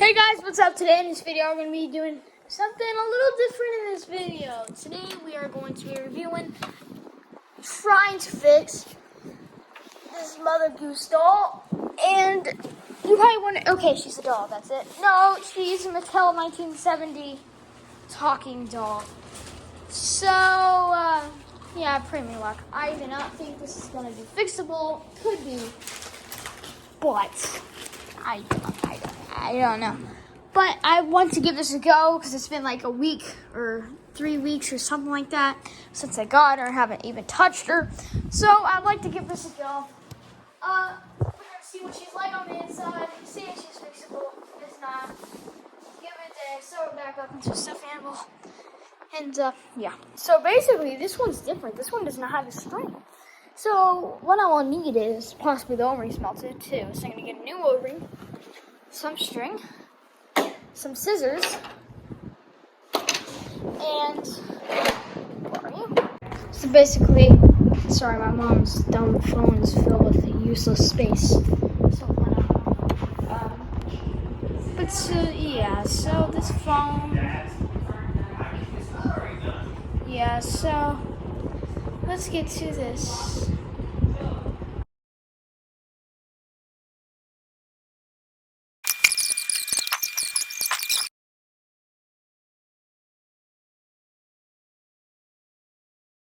Hey guys, what's up? Today in this video we're going to be doing something a little different in this video. Today we are going to be reviewing, trying to fix this Mother Goose doll. And you probably wonder, okay, she's a doll, that's it. No, she's a Mattel 1970 talking doll. So, yeah, pray me luck. I do not think this is going to be fixable. Could be, but I don't know. But I want to give this a go because it's been like a week or 3 weeks or something like that since I got her. I haven't even touched her. So I'd like to give this a go. We're going to see what she's like on the inside. See if she's fixable. If it's not, give it a sew it back up into a stuffed animal. And yeah. So basically this one's different. This one does not have a string. So what I will need is possibly the O-ring's melted too. So I'm going to get a new O-ring, some string, some scissors, and where are you? So basically, sorry, my mom's dumb phone is filled with useless space. So yeah, so this phone, yeah, so let's get to this.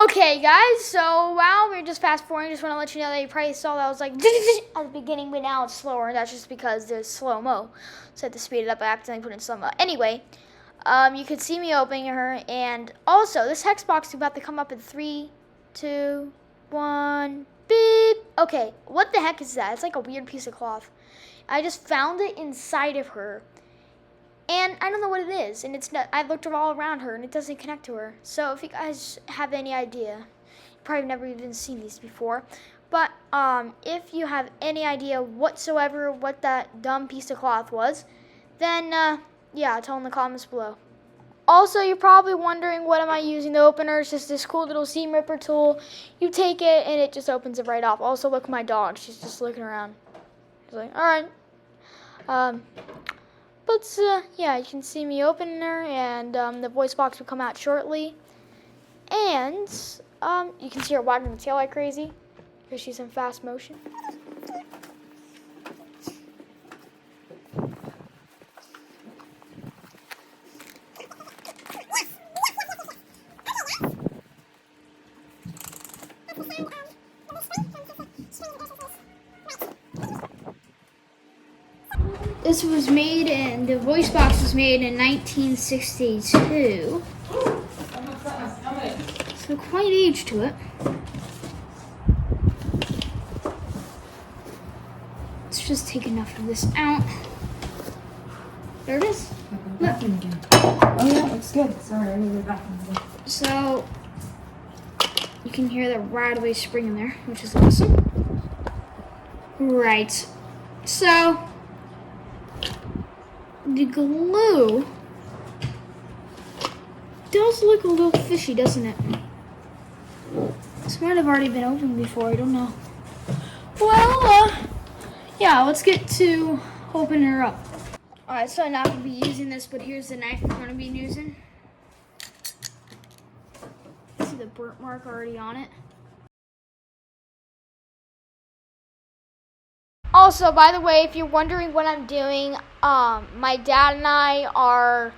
Okay, guys, so wow, we're just fast forwarding. Just want to let you know that you probably saw that I was like at the beginning, but now it's slower, and that's just because there's slow-mo. So I had to speed it up. I accidentally put in slow-mo. Anyway, you could see me opening her, and also this hex box is about to come up in 3, 2, 1, beep. Okay, what the heck is that? It's like a weird piece of cloth. I just found it inside of her. And I don't know what it is, and it's not, I looked all around her, and it doesn't connect to her. So if you guys have any idea, you probably never even seen these before, but if you have any idea whatsoever what that dumb piece of cloth was, then yeah, tell in the comments below. Also, you're probably wondering what am I using to open her. It's just this cool little seam ripper tool. You take it, and it just opens it right off. Also, look at my dog. She's just looking around. She's like, all right. But yeah, you can see me opening her, and the voice box will come out shortly. And you can see her wagging the tail like crazy because she's in fast motion. This was made in, the voice box was made in 1962. So quite age to it. Let's just take enough of this out. There it is. Look. Oh yeah, looks good. Sorry, I need to go back. So you can hear the rattly spring in there, which is awesome. Right. So the glue does look a little fishy, doesn't it? This might have already been opened before, I don't know. Well, yeah, let's get to opening her up. Alright, so I'm not going to be using this, but here's the knife I'm going to be using. See the burnt mark already on it. Also, by the way, if you're wondering what I'm doing, my dad and I are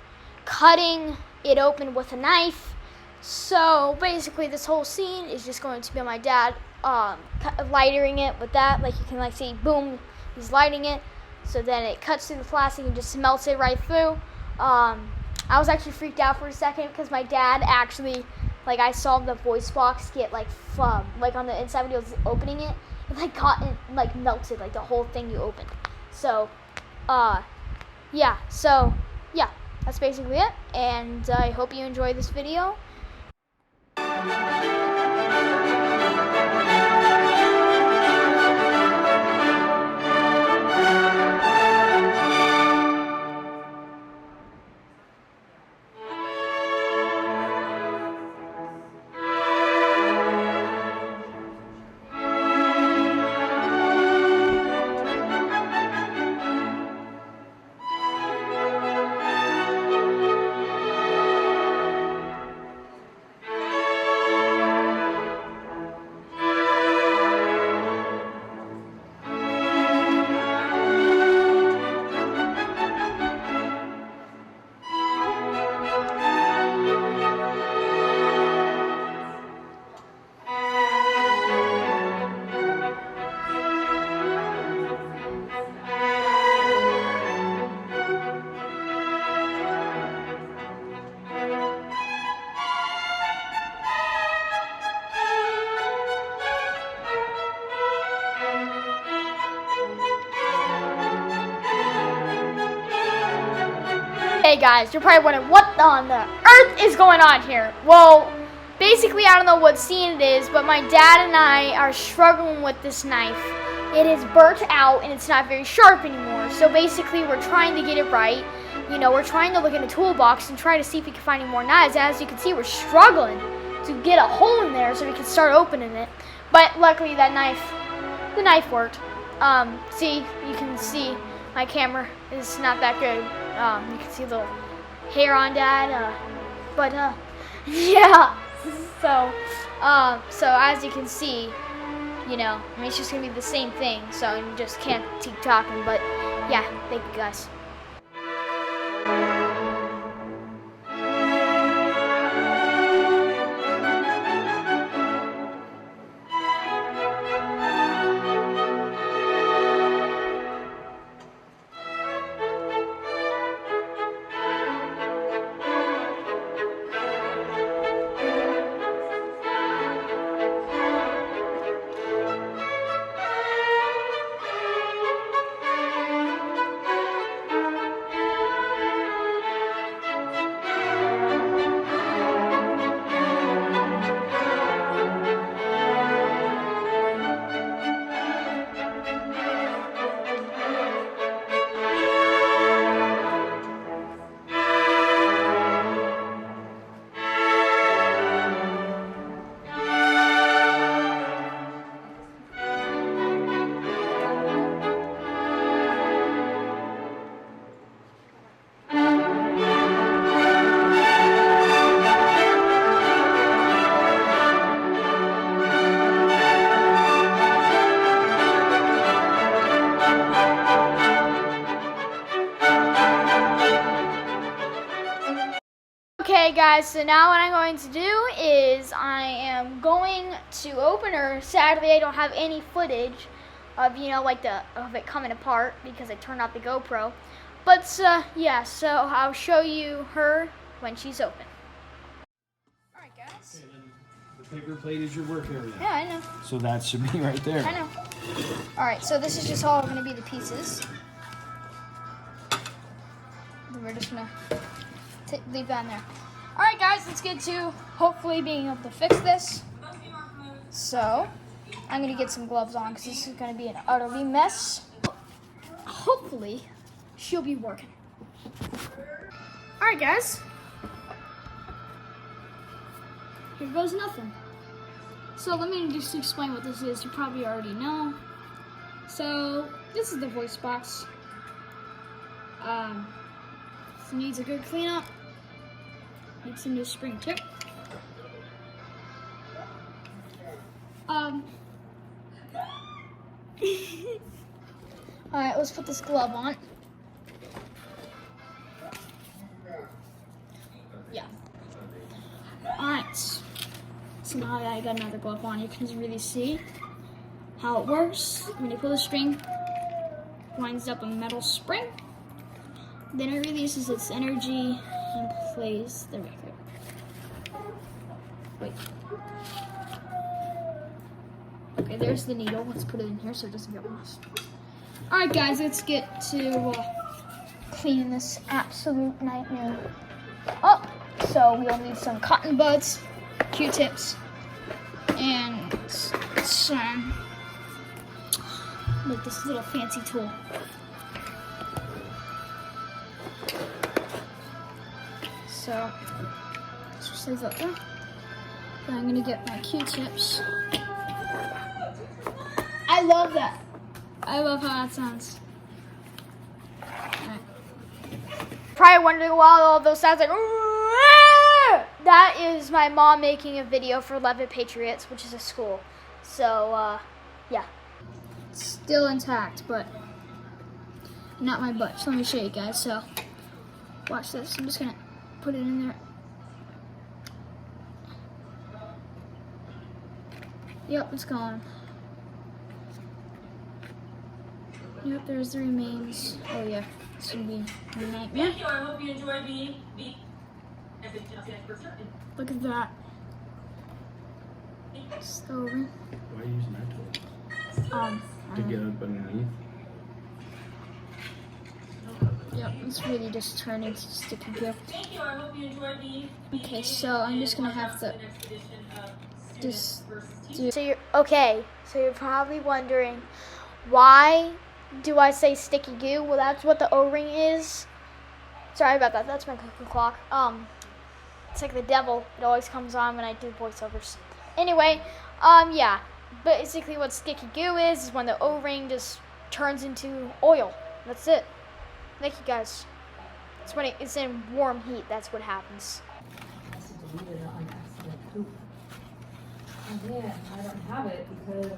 cutting it open with a knife. So basically, this whole scene is just going to be my dad lightering it with that. Like you can like see, boom, he's lighting it. So then it cuts through the plastic and just melts it right through. I was actually freaked out for a second because my dad actually, like I saw the voice box get like on the inside when he was opening it. It like got it like melted, like the whole thing you opened. So, yeah. So, yeah, that's basically it. And I hope you enjoy this video. Okay, guys, you're probably wondering what on the earth is going on here. Well, basically, I don't know what scene it is, but my dad and I are struggling with this knife. It is burnt out and it's not very sharp anymore. So basically, we're trying to get it right. You know, we're trying to look in the toolbox and try to see if we can find any more knives. As you can see, we're struggling to get a hole in there so we can start opening it. But luckily, the knife worked. See, you can see my camera is not that good. You can see a little hair on Dad. Yeah. So as you can see, you know, I mean, it's just gonna be the same thing. So you just can't keep talking. But yeah, thank you guys. Okay guys, so now what I'm going to do is I am going to open her. Sadly, I don't have any footage of, you know, like of it coming apart because I turned off the GoPro. But yeah, so I'll show you her when she's open. Alright guys. And then the paper plate is your work area. Yeah, I know. So that should be right there. I know. Alright, so this is just all going to be the pieces. Then we're just going to leave that in there. Alright guys, let's get to hopefully being able to fix this. So, I'm going to get some gloves on because this is going to be an utterly mess. Hopefully, she'll be working. Alright guys. Here goes nothing. So let me just explain what this is. You probably already know. So, this is the voice box. This needs a good cleanup. Needs some new spring tip. Alright, let's put this glove on. Yeah. Alright. So now that I got another glove on, you can really see how it works. When you pull the string, it winds up a metal spring. Then it releases its energy and plays the record. Wait. Okay, there's the needle. Let's put it in here so it doesn't get lost. Alright guys, let's get to cleaning this absolute nightmare up. So we'll need some cotton buds, Q-tips, and some, like this little fancy tool. So, let's just leave that there. Then I'm gonna get my Q-tips. I love that. I love how that sounds. Right. Probably wondering why all those sounds like. That is my mom making a video for Love It Patriots, which is a school. So, yeah. It's still intact, but not my butt. So let me show you guys. So, watch this. I'm just gonna put it in there. Yep, it's gone. Yep, there's the remains. Oh yeah, it's gonna be a nightmare. Thank you. I hope you enjoy the Look at that. Stove. Why are you using that tool? To get up underneath? Yep, it's really just turning to sticky glue. Thank you. I hope you enjoyed the. Okay, so I'm just gonna have to just do. So you're probably wondering, why do I say sticky goo? Well, that's what the O-ring is. Sorry about that. That's my cuckoo clock. It's like the devil. It always comes on when I do voiceovers. Anyway, yeah. Basically, what sticky goo is when the O-ring just turns into oil. That's it. Thank you guys. It's when it's in warm heat. That's what happens. Oh man, I don't have it because.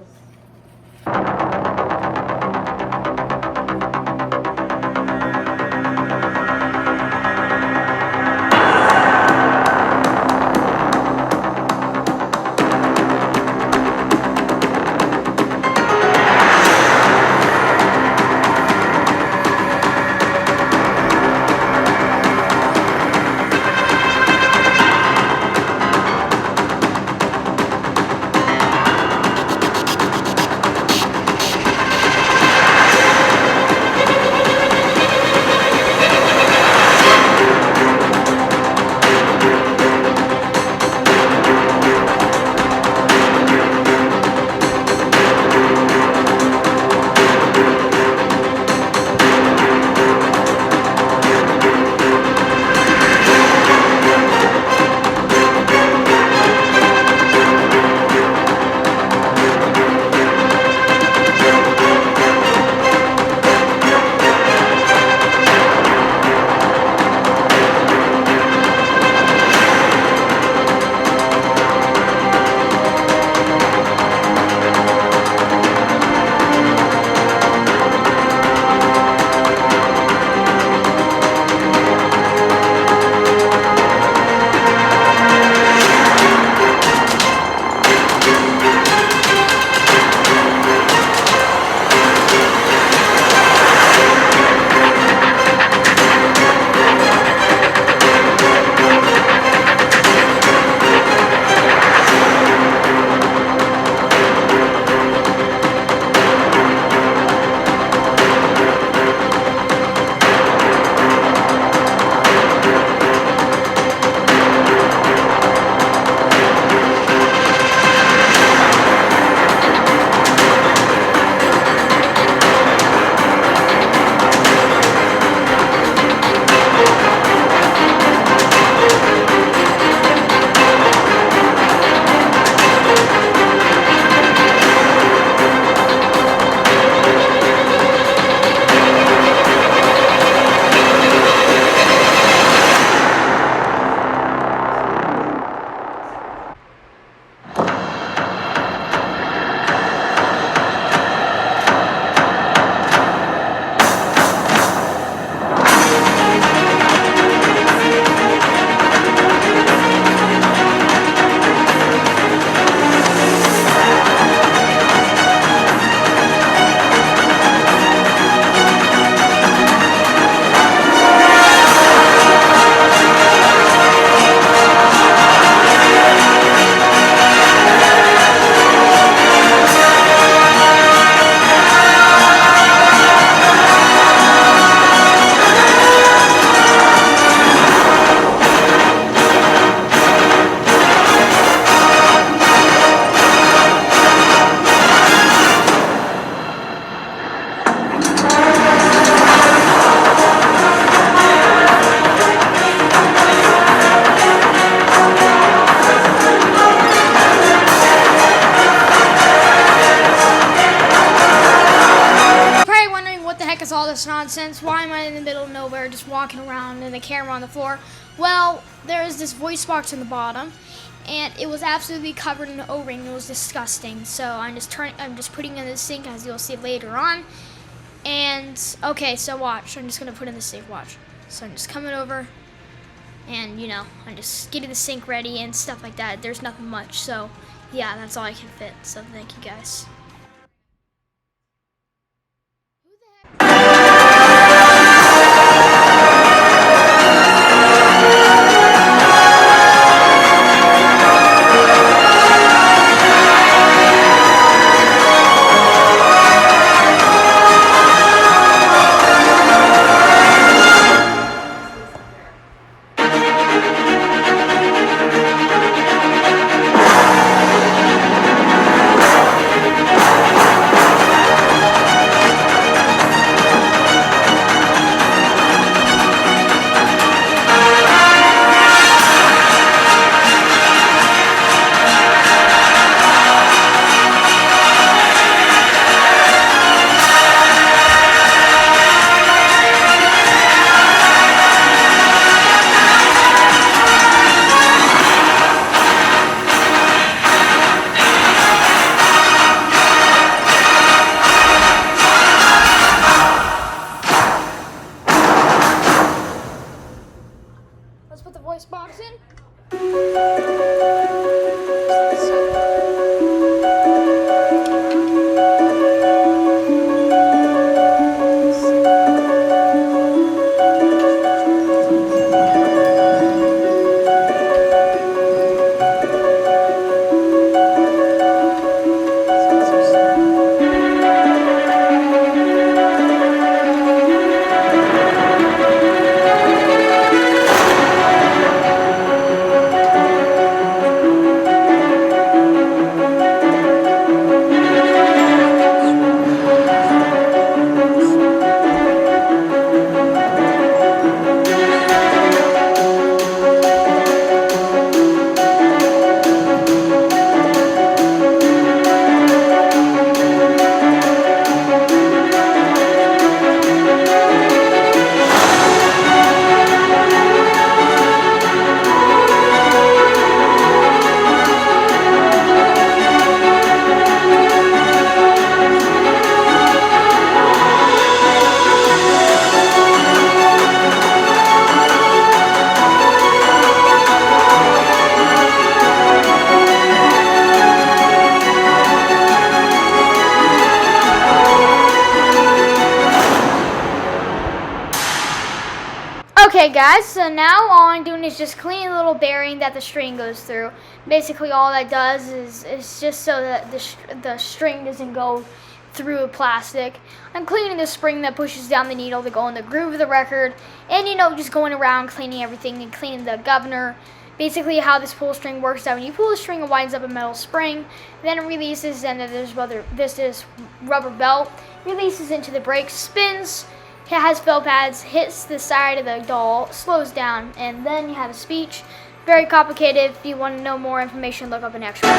All this nonsense? Why am I in the middle of nowhere just walking around and the camera on the floor? Well, there is this voice box in the bottom and it was absolutely covered in O-ring. It was disgusting. So I'm just putting it in the sink, as you'll see later on. And okay, so watch. I'm just gonna put in the sink, watch. So I'm just coming over and I'm just getting the sink ready and stuff like that. There's nothing much. So yeah, that's all I can fit. So thank you guys. Okay guys, so now all I'm doing is just cleaning the little bearing that the string goes through. Basically all that does is just so that the string doesn't go through plastic. I'm cleaning the spring that pushes down the needle to go in the groove of the record, and just going around cleaning everything and cleaning the governor. Basically how this pull string works out, when you pull the string, it winds up a metal spring, then it releases, and then this rubber belt releases into the brake, spins. It has fill pads, hits the side of the doll, slows down, and then you have a speech. Very complicated. If you want to know more information, look up an extra.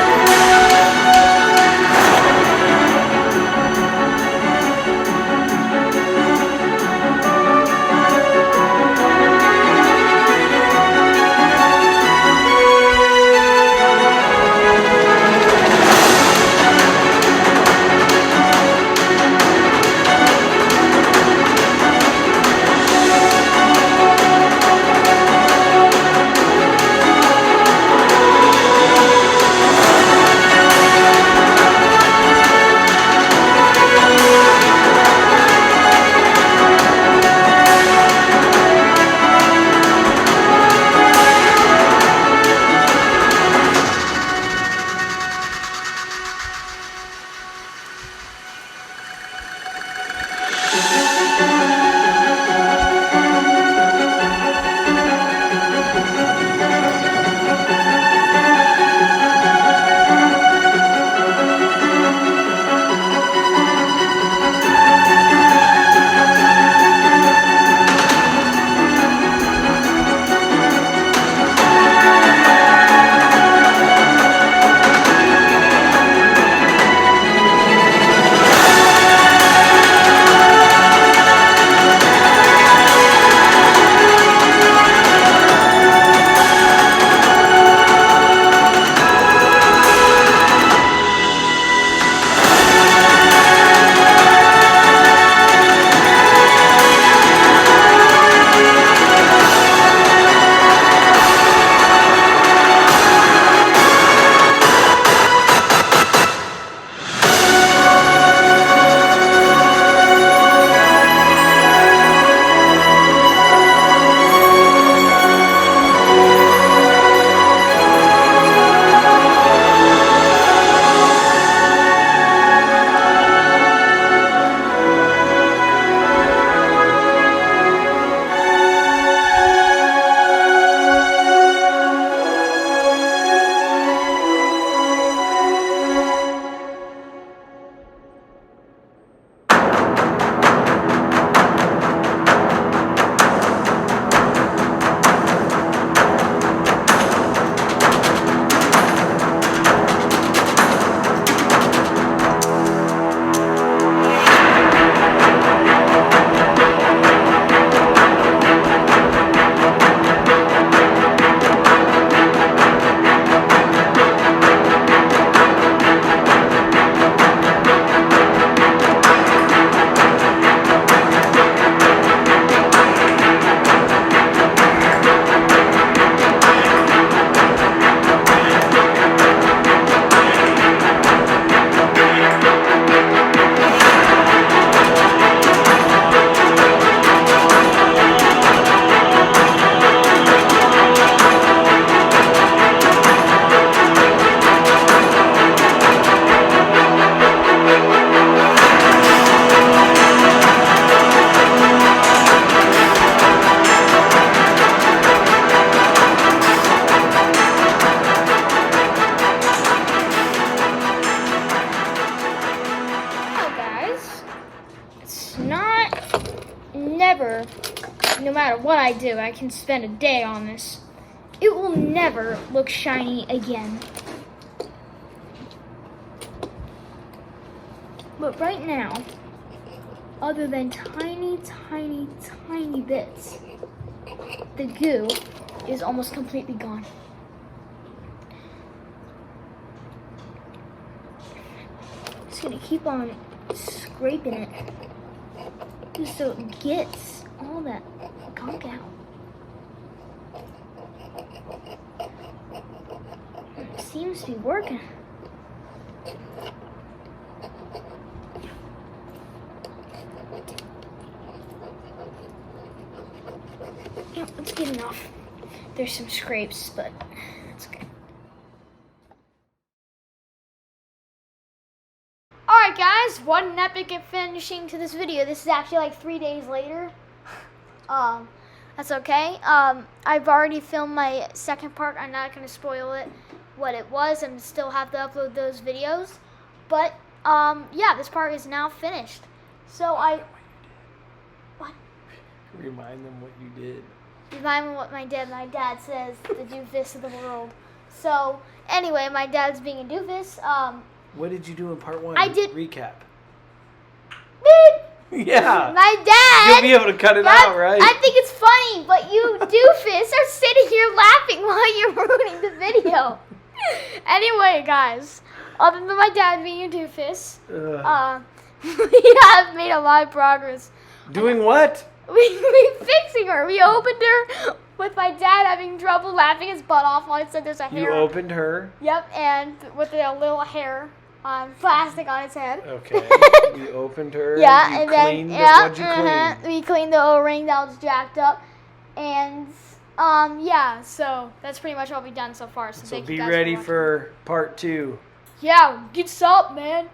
Never, no matter what I do, I can spend a day on this. It will never look shiny again. But right now, other than tiny, tiny, tiny bits, the goo is almost completely gone. Just gonna keep on scraping it just so it gets all that gunk out. It seems to be working. Let's get enough. There's some scrapes, but it's okay. Alright guys, what an epic finishing to this video. This is actually like 3 days later. That's okay. I've already filmed my second part. I'm not going to spoil it, what it was, and still have to upload those videos. But, yeah, this part is now finished. So what? Remind them what you did. Remind me what my dad says, the doofus of the world. So, anyway, my dad's being a doofus. What did you do in part 1? I did- Recap. Beep! Yeah. My dad! You'll be able to cut it out, right? I think it's funny, but you doofus are sitting here laughing while you're ruining the video. Anyway, guys, other than my dad being a doofus, we have made a lot of progress. Doing what? We fixing her. We opened her with my dad having trouble laughing his butt off while I said there's a hair. You opened her? Yep, and with a little hair on plastic on its head. Okay. You opened her. Yeah, you and then cleaned what'd you clean? we cleaned the O-ring that was jacked up, and yeah, so that's pretty much what we've done so far. So So thank you be guys ready watching. for part 2. Yeah, get up, man.